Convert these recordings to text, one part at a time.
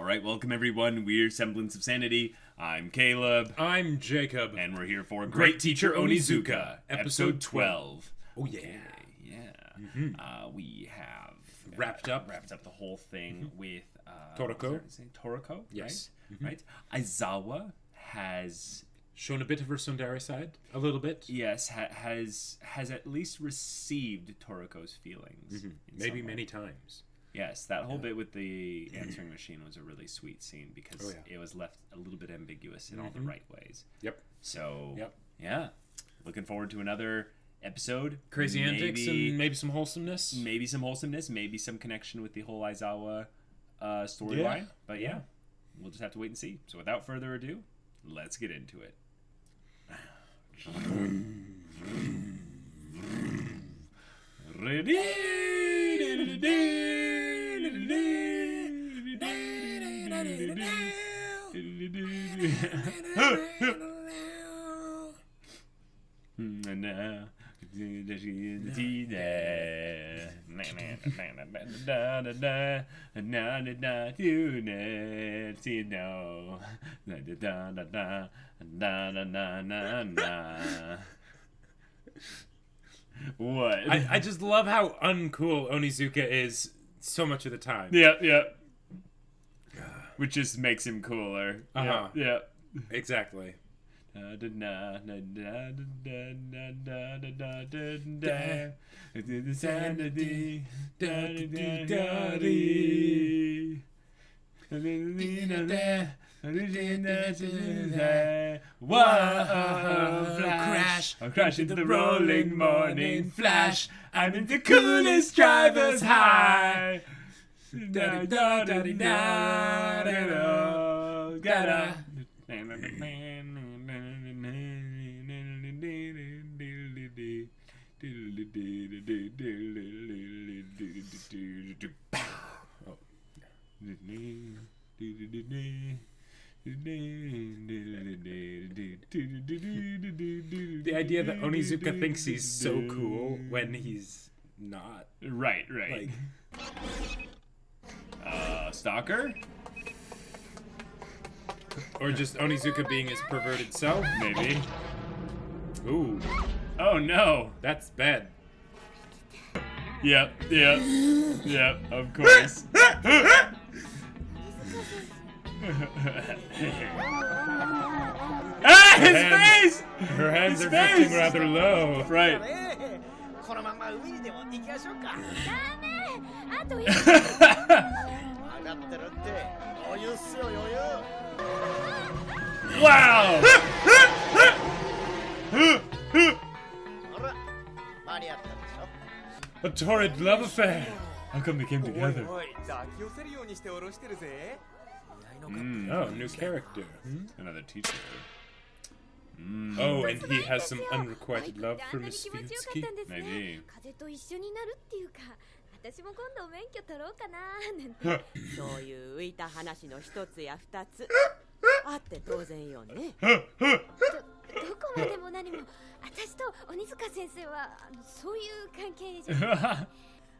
Alright, welcome everyone. We're Semblance of Sanity. I'm Caleb. I'm Jacob. And we're here for Great Teacher Onizuka, episode 12. Oh, yeah. Okay, yeah. Mm-hmm. We have wrapped up the whole thing with Toriko. Toriko, yes. Right? Aizawa has shown a bit of her tsundere side, a little bit. Yes, has at least received Toriko's feelings. Maybe many times. Yes, that whole bit with the answering machine was a really sweet scene because it was left a little bit ambiguous in all the right ways. Yep. So, yeah. Looking forward to another episode. Crazy antics and maybe some wholesomeness. Maybe some connection with the whole Aizawa storyline. But yeah, we'll just have to wait and see. So without further ado, let's get into it. What? I just love how uncool Onizuka is so much of the time. Yeah. Which just makes him cooler. Yeah. Exactly. Crash! I'll crash into the rolling morning flash. I'm in the coolest driver's high. Gotta. The idea that Onizuka thinks he's so cool when he's not. Right. Like, Stalker? Or just Onizuka being his perverted self? Maybe. Ooh. Oh no. That's bad. Yep, of course. His face! Her hands are drifting rather low. Right. Wow! A torrid love affair. How come they came together? Oh, new character. Another teacher. Oh, and he has some unrequited love for Miss Fuyutsuki. Maybe. 私も今度免許取ろうかななんてそういう浮いた話の一つや二つあって当然よねどこまでも何も私と鬼塚先生はそういう関係じゃ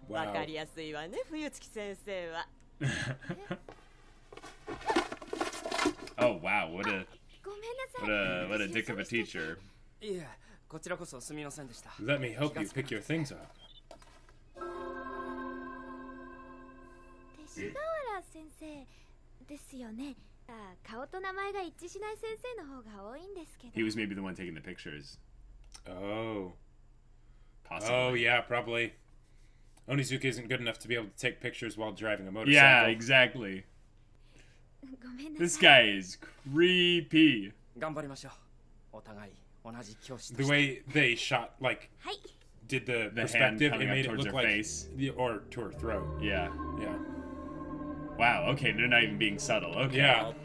わかりやすいわね冬月先生は Oh wow, what a dick of a teacher. Let me help you pick your things up. 勅使河原先生ですよね。顔と名前が一致しない先生の方が多いんですけど。He was maybe the one taking the pictures. Oh. Possibly. Oh yeah, probably. Onizuka isn't good enough to be able to take pictures while driving a motorcycle. Yeah, exactly. This guy is creepy. The way they shot, like, did the perspective, it made it look like face. Or to her throat. Yeah. Yeah. Wow, okay, they're not even being subtle. Okay. Yeah.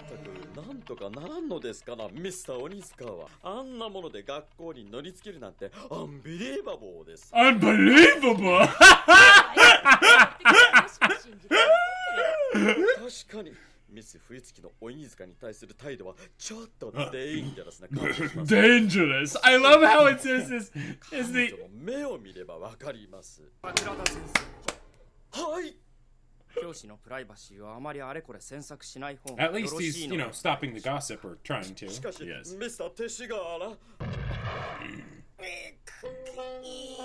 なんとかならんのですかな、ミスター鬼塚は。あんなもので学校に乗りつけるなんてアンビリーバボーです。Unbelievable! 確かに。ミス冬月の鬼塚に対する態度はちょっとデインジャラスな感じがします。Dangerous! I love how it says this is the... 目を見ればわかります。はい。At least he's, you know, stopping the gossip or trying to. しかし、 Yes. ミスター勅使河原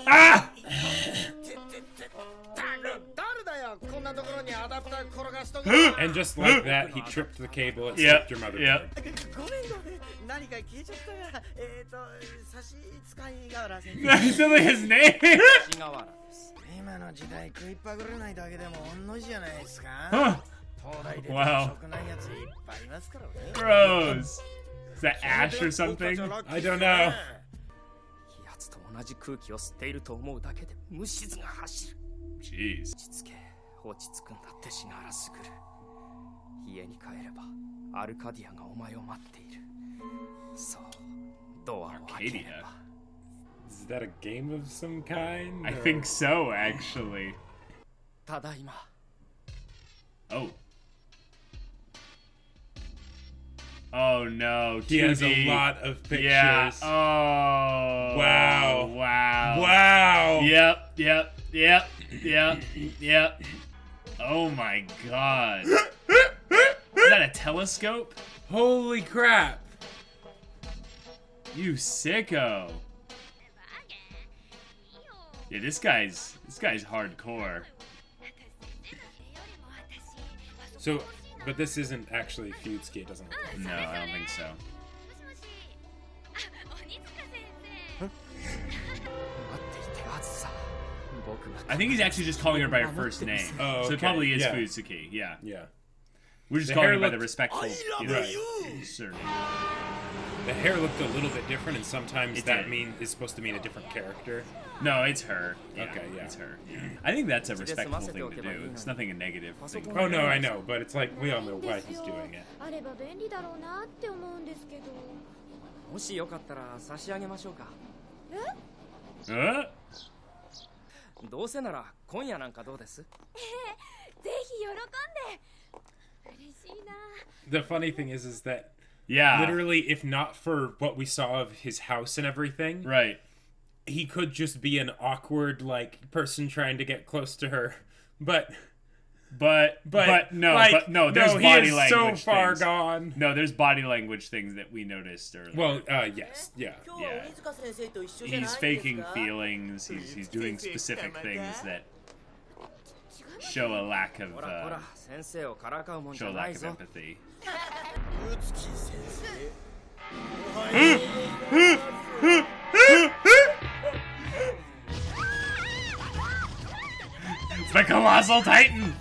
Ah! 誰だよこんなところにアダプター転がしとく And just like that, he tripped the cable and Yep. slipped your motherboard. Yep. ごめん何か消えちゃったが差し使い河原先生 That's only his name. 今の時代食いっぱぐれないだけでも御の字じゃないですか Huh. 東大でWow. 食ないやついっぱいいますからね Gross. Is that ash or something? I don't know. やつと同じ空気を吸っていると思うだけで無静が走る Jeez. 落ち着け落ち着くんだってシガラスグル家に帰ればアルカディアがお前を待っているそうドアを開ければ Is that a game of some kind? I or- think so, actually. ただいま Oh. Oh no. He has a 2D. lot of pictures. Yeah. Oh. Wow. Wow. Wow. Yep. Yep. Yep. Yep. Yep. Oh my god. Is that a telescope? Holy crap. You sicko. Yeah, this guy's hardcore. So, but this isn't actually Feudski, it doesn't look like. No, I don't think so. 待っていてあずさ僕が I think he's actually just calling her by her first name. Oh, So it okay, probably is yeah. Fuyutsuki, yeah. Yeah. We're just The calling hair her by the looked- respectful, you know, surname. The hair looked a little bit different, and sometimes It that did. is supposed to mean a different character. No, it's her. Yeah, Okay, yeah. It's her. Yeah. I think that's a respectful thing to do. It's nothing a negative thing. Oh no, I know, but it's like we all know why he's doing it. あれば便利だろうなって思うんですけどもしよかったら差し上げましょうか Huh? どうせなら今夜なんかどうです ぜひ喜んで嬉しいな The funny thing is that Yeah. literally, if not for what we saw of his house and everything, Right. he could just be an awkward like person trying to get close to her. But no, like, there's he body is language so far things. gone. No, there's body language things that we noticed earlier. Well, yes, yeah. 今日は鬼塚先生と一緒じゃないん He's ですか faking feelings. He's doing specific things that show a lack of ほらほら先生をからかうもんじ show ゃ a な lack い of ぞ empathy. うつき先生 It's the colossal titan.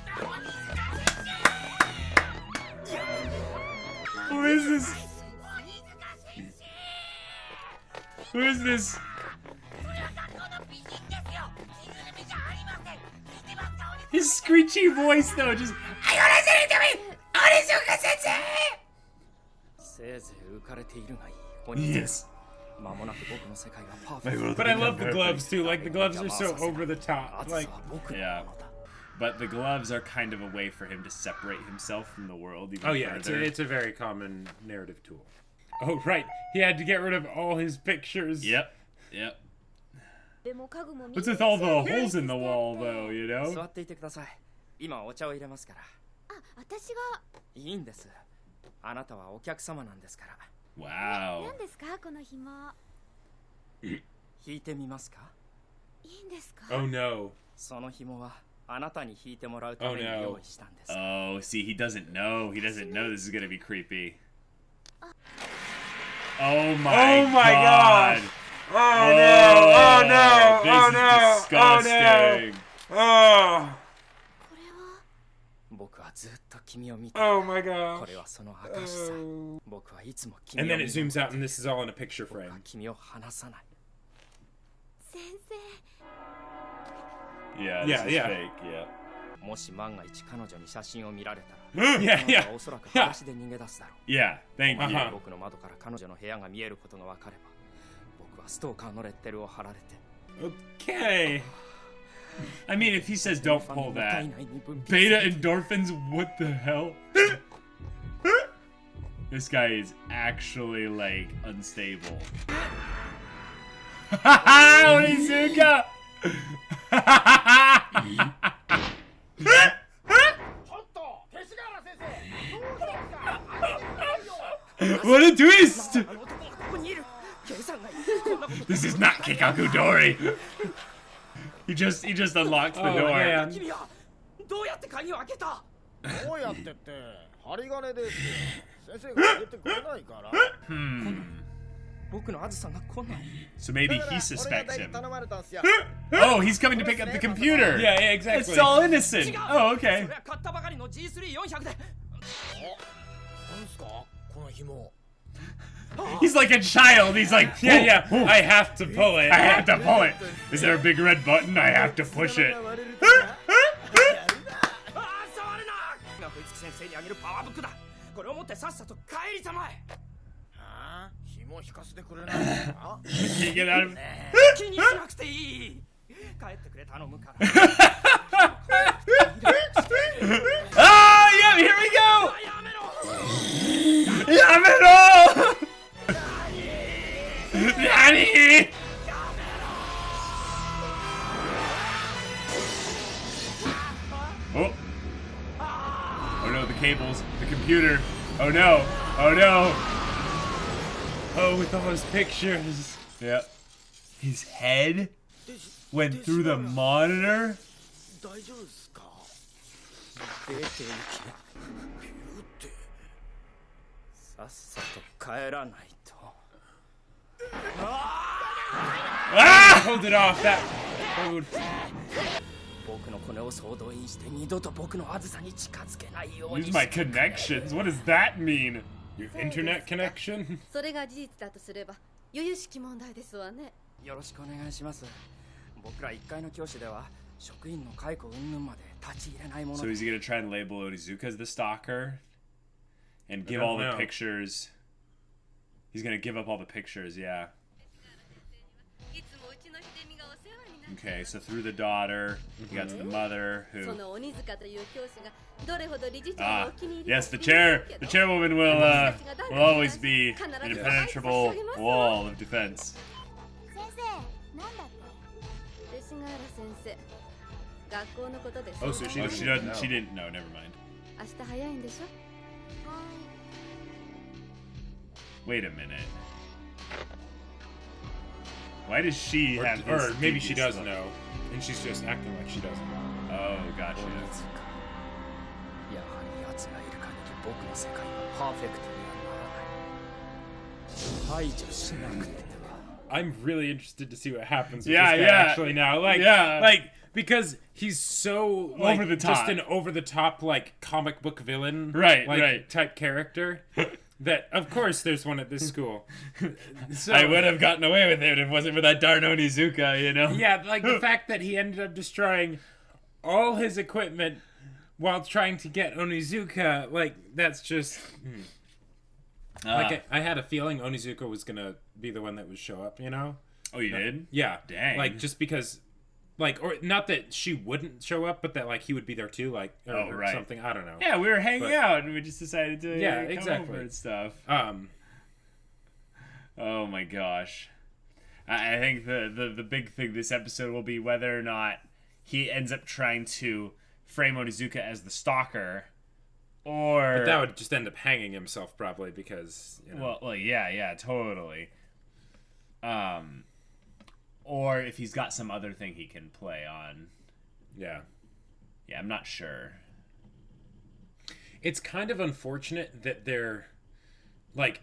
Who is this? Who is this? His screechy voice, though, just. Are you listening to me? Onizuka sensei! せいぜい浮かれているがいい鬼塚 Yes. 間もなく僕の世界がパーフェクト But I love the gloves too. Like the gloves are so over the あ top. ずさ Like は僕のも Yeah. のだ But the gloves are kind of a way for him to separate himself from the world even oh yeah, further. it's a very common narrative tool. Oh right, he had to get rid of all his pictures. Yep. Yep. でも家具もみん What's な with all the holes in the wall, though, you 座 know? っていてください今お茶を入れますからあ私がいいんですあなたはお客様なんですから Wow. 何ですかこの紐引いてみますかいいんですか Oh no. その紐はあなたに引いてもらうために Oh, no. 用意したんです Oh, see, he doesn't know. He doesn't know this is gonna be creepy. Oh my, Oh my god. gosh. Oh no! Oh no! This Oh is no! disgusting. Oh no! これは僕はずっと君を見て Oh my こ gosh! れはその証さ Oh. 僕はいつも君 And を then 見 it る zooms out, and this is all in a picture 僕は frame. 君を離さない先生 Yeah, Yeah, this is yeah. fake, yeah. もし万が一彼女に写真を見られたら Yeah, あなた yeah. はおそらく裸足で逃げ出すだろ Yeah, thank you. あはう僕の窓から彼女の部屋が見えることが分かれば僕はストーカーのレッテルを貼られて Okay. I mean, if he says don't ファン pull の体 that. 内に分泌 Beta endorphins? What the hell? This guy is actually, like, unstable. Onizuka! What a twist! あの男がここにいる。計算外。こんなこと This is not Kikaku Dori. He just unlocked the door. man. 君はどうやって鍵を開けた？どうやってって針金ですよ。先生が入れてくれないから。僕のあずさんがこんな。 So maybe だから he suspects 俺が him. 頼まれたんすよ。 Oh, he's coming to pick up the computer. Yeah, yeah, exactly. It's all innocent. Oh, そ okay. れは買ったばかりの G3400 で。なんすかこの紐。 He's like a child. He's like, Yeah, yeah. I have to pull it. I have to pull it. Is there a big red button? I have to push it. ああ、触るな。が冬月先生にあげるパワーブックだ。これを持ってさっさと帰りたまえ。はあ紐引かせてくれないんですか Can you get out of? 気にしなくていい。帰ってくれ頼むから。 Ah, yeah. Here we go. やめろ。 Yamero! Nani? Oh. Oh no, the cables, the computer. Oh no. Oh no. Oh, with all his pictures. Yep. His head went through the monitor? 大丈夫ですか出て行け。さっさと帰らないと。 Ah! Hold it off. That would. 僕のコネを総動員して二度と僕のあずさに近づけないように Use my connections. What does that mean? Your internet connection? それが事実だとすれば由々しき問題ですわね。よろしくお願いします。僕ら1階の教師では職員の解雇云々まで立ち入れないもの So で is he gonna try and label Onizuka as the stalker? And give I all don't the know. pictures. He's gonna give up all the pictures, yeah. Okay, so through the daughter, he got to the mother, そ who... の鬼塚という教師がどれほど理事長の Ah, お気に入り yes, the chairwoman will always be an impenetrable wall of defense. 先生、なんだって勅使河原先生、学校のことです。 Oh, so she Oh, doesn't she know. didn't know, never mind. 明日早いんでしょ。 Wait a minute. Why does she Or, have or this maybe she devious does look? know, and she's just acting like she doesn't. Oh, gotcha. 鬼塚。やはり奴がいる限り僕の世界はパーフェクトにはならない。排除しなくては。 I'm really interested to see what happens with Yeah, this guy yeah. actually now. Like, Yeah. like because he's so like, Over the just top. an over the top like comic book villain, Right, like, right. type character. That of course there's one at this school. So I would have gotten away with it if it wasn't for that darn Onizuka, you know? yeah, like the fact that he ended up destroying all his equipment while trying to get Onizuka, like that's just like I had a feeling Onizuka was gonna be the one that would show up, you know? Oh, you did? Yeah. Dang. Like just because like or not that she wouldn't show up, but that like he would be there too, like or, Oh, or right. something. I don't know. Yeah, we were hanging But- out and we just decided to Yeah, come exactly. over and stuff. Oh my gosh. I think the big thing this episode will be whether or not he ends up trying to frame Onizuka as the stalker, or... But that would just end up hanging himself probably because, you know. Well, yeah, totally. Or if he's got some other thing he can play on. Yeah. Yeah, I'm not sure. It's kind of unfortunate that they're like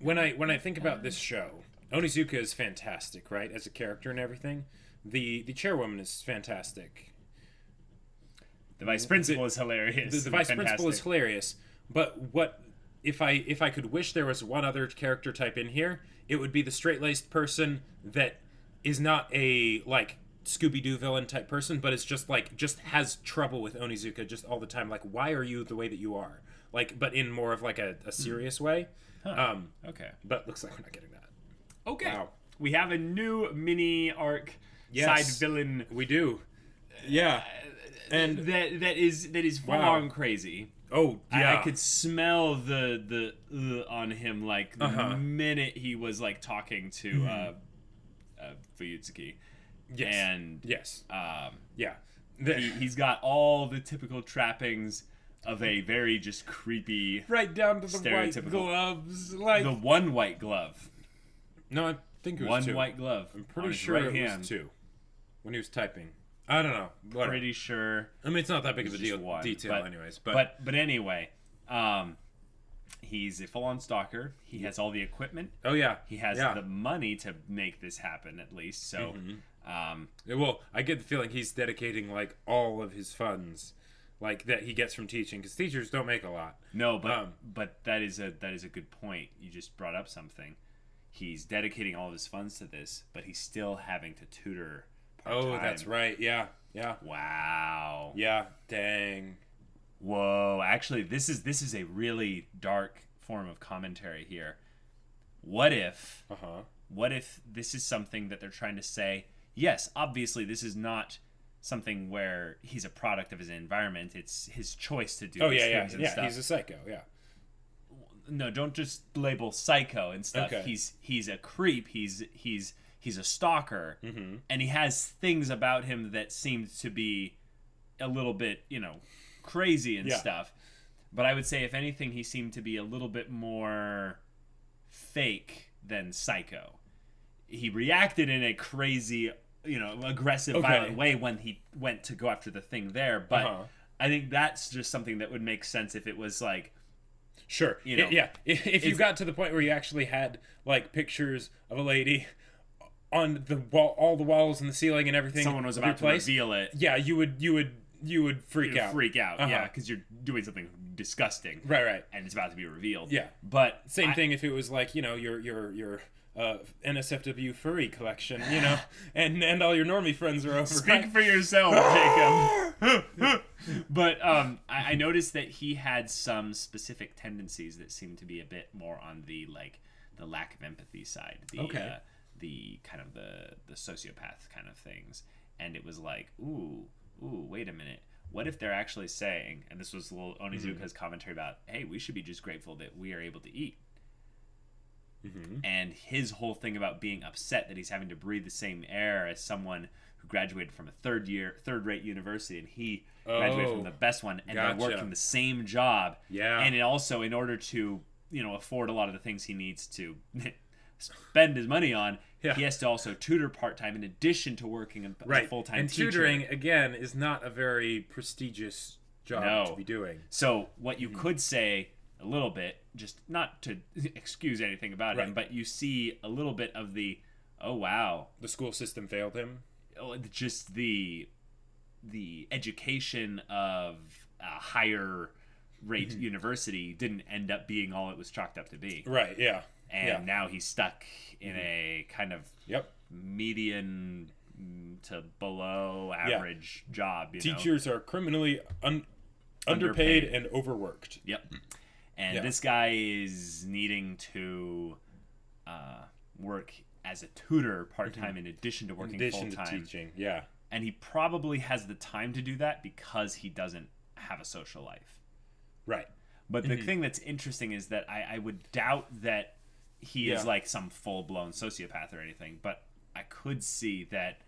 when I think about this show, Onizuka is fantastic, right? As a character and everything. The chairwoman is fantastic. The vice principal is hilarious. The vice principal is hilarious. But what if I could wish there was one other character type in here, it would be the straight-laced person that is not a like Scooby-Doo villain type person, but it's just has trouble with Onizuka just all the time. Like, why are you the way that you are? Like, but in more of like a serious way. Huh. Okay. But looks like we're not getting that. Okay. Wow. We have a new mini arc Yes. side villain We do. Yeah. And that is full Wow. on crazy. oh yeah. I could smell the on him like the minute he was like talking to Fuyutsuki. yes. And yes. um Yeah. he's got all the typical trappings of a very just creepy, right down to the white stereotypical- gloves. Like the one white glove. no, I think it was One 2. white glove. I'm on pretty his sure right it hand. was 2 when he was typing. I don't know. Whatever. Pretty sure. I mean, it's not that big of a It's just deal one, detail, anyways. But but anyway, he's a full-on stalker. He has all the equipment. oh yeah, He has yeah. the money to make this happen, at least. So, Well, I get the feeling he's dedicating like all of his funds, like that he gets from teaching, because teachers don't make a lot. no, but that is a good point. You just brought up something. He's dedicating all of his funds to this, but he's still having to tutor part-time. Oh, that's right. Yeah, yeah, Wow. yeah. Dang. Whoa. Actually, this is a really dark form of commentary here. What if this is something that they're trying to say? Yes, obviously, this is not something where he's a product of his environment. It's his choice to do Oh these yeah, yeah, things and yeah. stuff. He's a psycho. Yeah. No, don't just label psycho and stuff. Okay. He's a creep. He's a stalker, and he has things about him that seem to be a little bit, crazy and Yeah. stuff. But I would say, if anything, he seemed to be a little bit more fake than psycho. He reacted in a crazy, aggressive, Okay. violent way when he went to go after the thing there. But Uh-huh. I think that's just something that would make sense if it was like, Sure. Yeah. If you got to the point where you actually had like pictures of a lady on the wall, all the walls and the ceiling and everything, someone was of your about to place, reveal it. yeah, you would freak You'd out. freak out, Uh-huh. yeah, because you're doing something disgusting, Right. and it's about to be revealed. Yeah. But Same thing if it was like, your NSFW furry collection, and all your normie friends are over. Speak right? for yourself, Jacob. But I noticed that he had some specific tendencies that seemed to be a bit more on the lack of empathy side. Okay. The kind of the sociopath kind of things, and it was like, ooh, wait a minute. What if they're actually saying, and this was little Onizuka's commentary about, hey, we should be just grateful that we are able to eat. And his whole thing about being upset that he's having to breathe the same air as someone who graduated from a third-rate university, and he graduated from the best one, and they're Gotcha. working the same job. Yeah. And it also, in order to afford a lot of the things he needs to spend his money on, Yeah. he has to also tutor part-time in addition to working as a full-time and teacher. tutoring again is not a very prestigious job to be doing. So what you could say a little bit, just not to excuse anything about him, Right. but you see a little bit of the, oh wow, The school system failed him. just the education of a higher rate university didn't end up being all it was chalked up to be. Right. Yeah. And yeah. now he's stuck in a kind of Yep. median to below average job. Teachers are criminally underpaid and overworked. Yep. And Yeah. this guy is needing to work as a tutor part-time in addition to In working addition to full-time. teaching. Yeah. And he probably has the time to do that because he doesn't have a social life. Right. But the thing that's interesting is that I would doubt that he is Yeah. like some full-blown sociopath or anything, but I could see that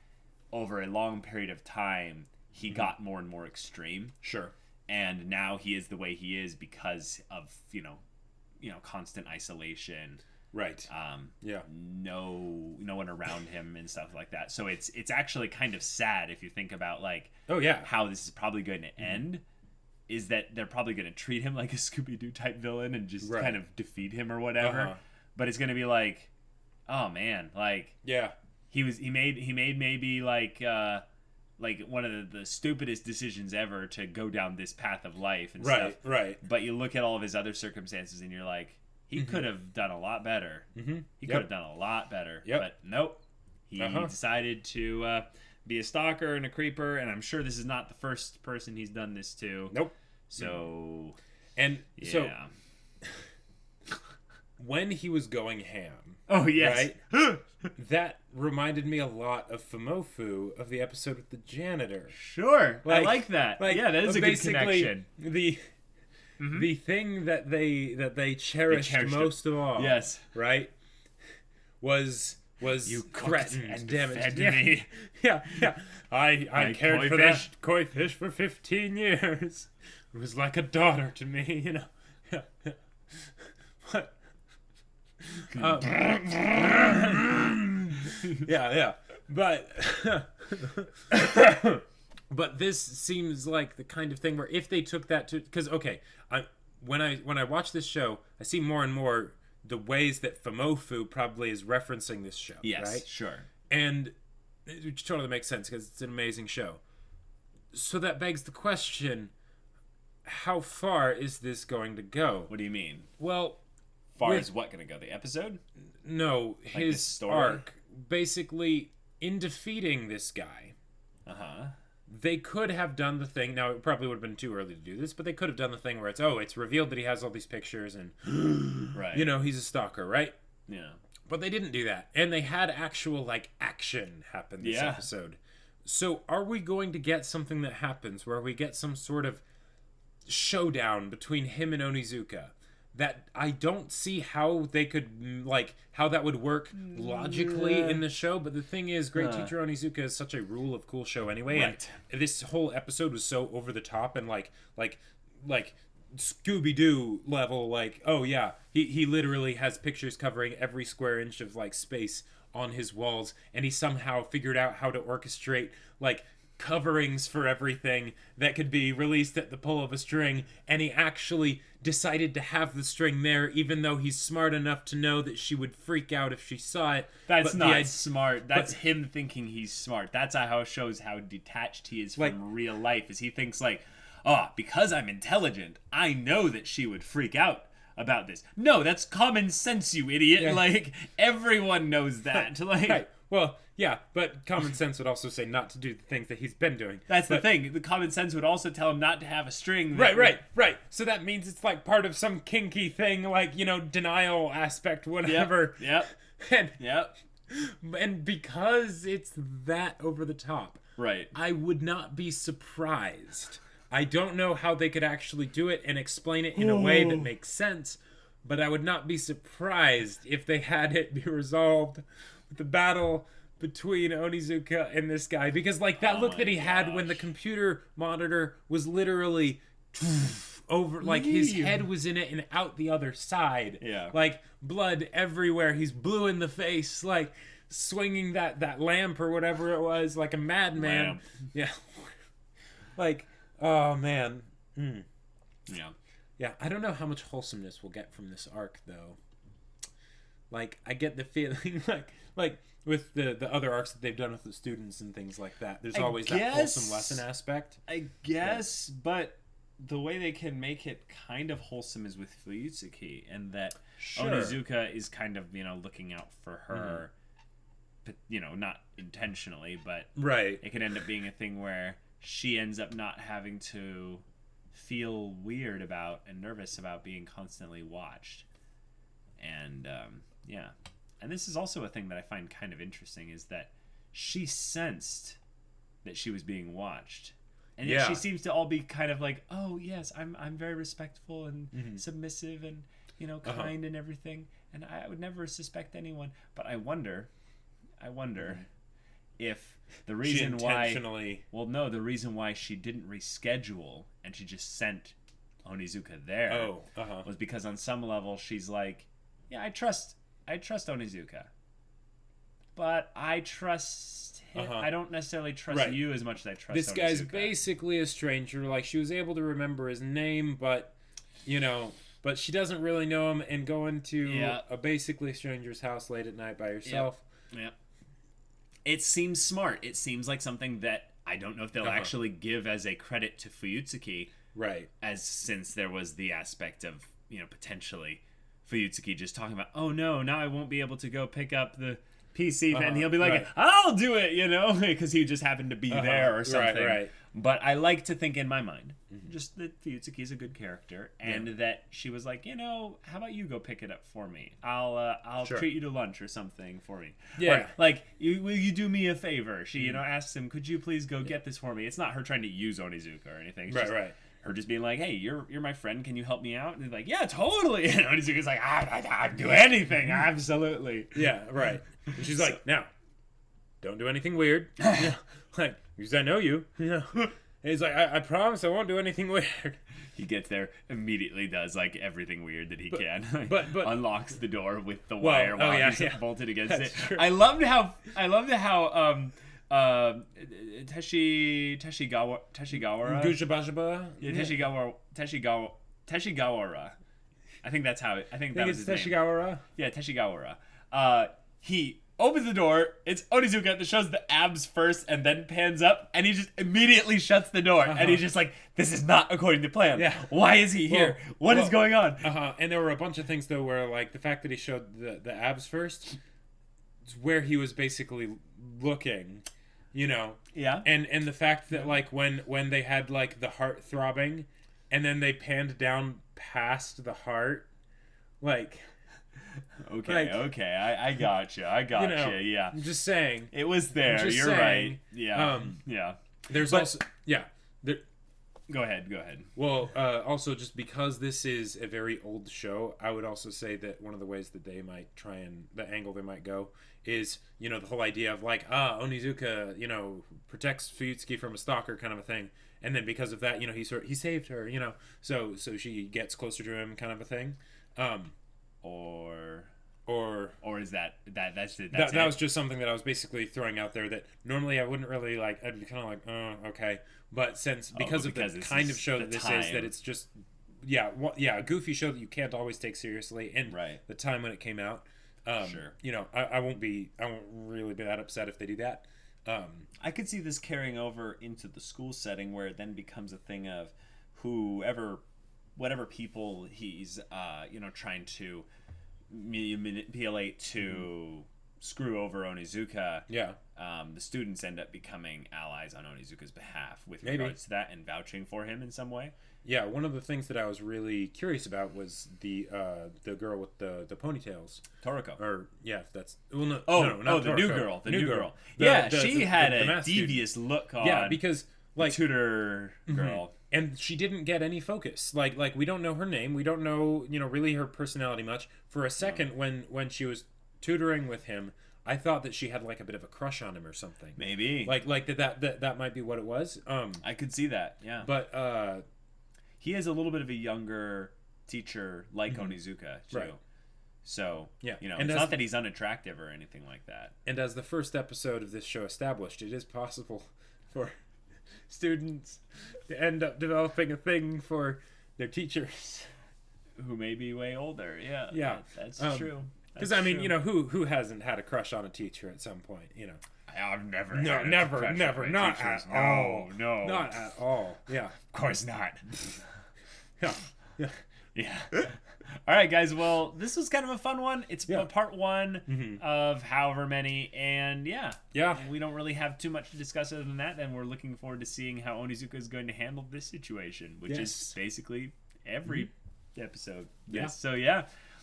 over a long period of time, he got more and more extreme. Sure. And now he is the way he is because of constant isolation. Right. Yeah. No one around him and stuff like that. So it's actually kind of sad if you think about Oh yeah. how this is probably going to end. Is that they're probably going to treat him like a Scooby-Doo type villain and just Right. kind of defeat him or whatever. Uh-huh. But it's going to be like, oh man, Yeah. he made maybe like one of the stupidest decisions ever to go down this path of life and Right. stuff. Right. But you look at all of his other circumstances and you're like, he could have done a lot better. Mm-hmm. He could have done a lot better. Yep. But nope. He decided to be a stalker and a creeper, and I'm sure this is not the first person he's done this to. Nope. So, And yeah. so when he was going ham, oh, yes. right? That reminded me a lot of Fumofu of the episode with the janitor. Sure. I like that. Yeah, that is a good basically connection. The thing that they cherished cherished most of all, Yes. right, was You cooked threatened and damaged fed me. Yeah. I cared koi for fish. that koi fish for 15 years. It was like a daughter to me, you know. But, yeah. But but this seems like the kind of thing where if they took that to, because when I watch this show, I see more and more the ways that Famofu probably is referencing this show. Yes, right? sure. And it totally makes sense because it's an amazing show. So that begs the question: how far is this going to go? What do you mean? Well, Far as what going to go? The episode? No, Like his the story? arc. Basically, in defeating this guy, they could have done the thing. Now, it probably would have been too early to do this, but they could have done the thing where it's revealed that he has all these pictures and, right. you know, he's a stalker, right? Yeah. But they didn't do that. And they had actual, like, action happen this episode. So are we going to get something that happens where we get some sort of showdown between him and Onizuka? That I don't see how they could, like, how that would work logically in the show. But the thing is, Great Teacher Onizuka is such a rule of cool show anyway. Right. And this whole episode was so over the top and like Scooby-Doo level. Like, oh yeah, he literally has pictures covering every square inch of like space on his walls, and he somehow figured out how to orchestrate like coverings for everything that could be released at the pull of a string, and he actually decided to have the string there even though he's smart enough to know that she would freak out if she saw it. That's not smart. That's him thinking he's smart. That's how it shows how detached he is from real life. Is he thinks like, because I'm intelligent, I know that she would freak out about this. No, that's common sense, you idiot. Yeah. Like, everyone knows that. Like, Right. Well, yeah, but common sense would also say not to do the things that he's been doing. That's the thing. The common sense would also tell him not to have a string. Right. So that means it's like part of some kinky thing, like, you know, denial aspect, whatever. Yep. And because it's that over the top, Right. I would not be surprised. I don't know how they could actually do it and explain it in a way that makes sense, but I would not be surprised if they had it be resolved with the battle between Onizuka and this guy, because like that look that he had when the computer monitor was literally over, like his head was in it and out the other side, like blood everywhere, he's blue in the face, like swinging that lamp or whatever it was, like a madman. Like, oh man. Yeah, I don't know how much wholesomeness we'll get from this arc though. Like, I get the feeling like with the other arcs that they've done with the students and things like that, there's always that wholesome lesson aspect. I guess, but the way they can make it kind of wholesome is with Fuyutsuki, and that Onizuka is kind of, you know, looking out for her, but, you know, not intentionally, but it can end up being a thing where she ends up not having to feel weird about and nervous about being constantly watched. And, and this is also a thing that I find kind of interesting, is that she sensed that she was being watched. And yet she seems to all be kind of like, oh, yes, I'm very respectful and submissive and, you know, kind and everything. And I would never suspect anyone. But I wonder if the reason the reason why she didn't reschedule and she just sent Onizuka there was because on some level she's like, yeah, I trust Onizuka, but I trust him. I don't necessarily trust you as much as I trust this Onizuka. Guy's basically a stranger. Like, she was able to remember his name, but, you know, but she doesn't really know him, and going to a basically stranger's house late at night by herself. Yep. It seems smart. It seems like something that I don't know if they'll actually give as a credit to Fuyutsuki. Right. As since there was the aspect of, you know, potentially Fuyutsuki just talking about, oh no, now I won't be able to go pick up the PC, and he'll be like, I'll do it, you know, because he just happened to be there or something. Right. But I like to think in my mind, just that Fuyutsuki is a good character, and that she was like, you know, how about you go pick it up for me? I'll treat you to lunch or something for me. Yeah. Or, like, will you do me a favor? She, you know, asks him, could you please go get this for me? It's not her trying to use Onizuka or anything. It's just her just being like, hey, you're my friend, can you help me out? And he's like, yeah, totally. And Onizuka's like, I'd do anything, absolutely. Yeah, right. And she's like, now, don't do anything weird. Like, because I know you. He's like, I promise I won't do anything weird. He gets there, immediately does like everything weird that he can. but unlocks the door with the wire while he's bolted against That's it. true. I loved how Teshigawara Gujabajaba? yeah, Teshigawara. I think that was his name. Teshigawara? Yeah, Teshigawara. He opens the door. It's Onizuka that shows the abs first and then pans up, and he just immediately shuts the door. And he's just like, "This is not according to plan. Yeah. Why is he here? What is going on?" And there were a bunch of things though where like the fact that he showed the abs first, it's where he was basically looking, you know. Yeah. And the fact that like when they had like the heart throbbing, and then they panned down past the heart, like. Okay, I gotcha. Yeah. I'm just saying. It was there. You're right. Yeah. Yeah. There's also Go ahead. Well, also just because this is a very old show, I would also say that one of the ways that they might try and the angle they might go is, you know, the whole idea of like, Onizuka, you know, protects Fuyutsuki from a stalker kind of a thing, and then because of that, you know, he saved her, you know, so she gets closer to him kind of a thing. Or is that's it? That was just something that I was basically throwing out there that normally I wouldn't really like. I'd be kind of like, oh, okay. But because of the kind of show that this is, that it's just, a goofy show that you can't always take seriously, and the time when it came out, sure. You know, I won't really be that upset if they do that. I could see this carrying over into the school setting where it then becomes a thing of whatever people he's trying to manipulate to screw over Onizuka. Yeah. The students end up becoming allies on Onizuka's behalf with regards to that and vouching for him in some way. Yeah, one of the things that I was really curious about was the girl with the ponytails. Toriko. Or that's not the Toriko. new girl. The new girl. The she had a math devious look on. Yeah, because like tutor girl. And she didn't get any focus. Like we don't know her name. We don't know, you know, really her personality much. For a second, when she was tutoring with him, I thought that she had like a bit of a crush on him or something. Maybe. Like that might be what it was. I could see that. Yeah. But he has a little bit of a younger teacher like Onizuka too. Right. So, yeah. You know, and it's not that he's unattractive or anything like that. And as the first episode of this show established, it is possible for students to end up developing a thing for their teachers who may be way older. Yeah, that's true. Because I mean, you know, who hasn't had a crush on a teacher at some point? You know, I've never. No, never, not teachers. at all. No, not at all. Yeah, of course not. Yeah. All right, guys. Well, this was kind of a fun one. It's part one of however many, and we don't really have too much to discuss other than that. And we're looking forward to seeing how Onizuka is going to handle this situation, which is basically every episode. Yeah. So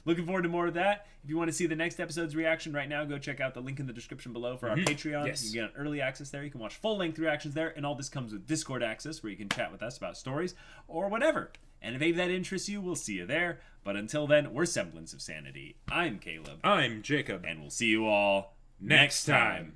looking forward to more of that. If you want to see the next episode's reaction right now, go check out the link in the description below for our Patreon. Yes. You can get early access there. You can watch full-length reactions there, and all this comes with Discord access where you can chat with us about stories or whatever. And if any of that interests you, we'll see you there. But until then, we're Semblance of Sanity. I'm Caleb. I'm Jacob. And we'll see you all next time.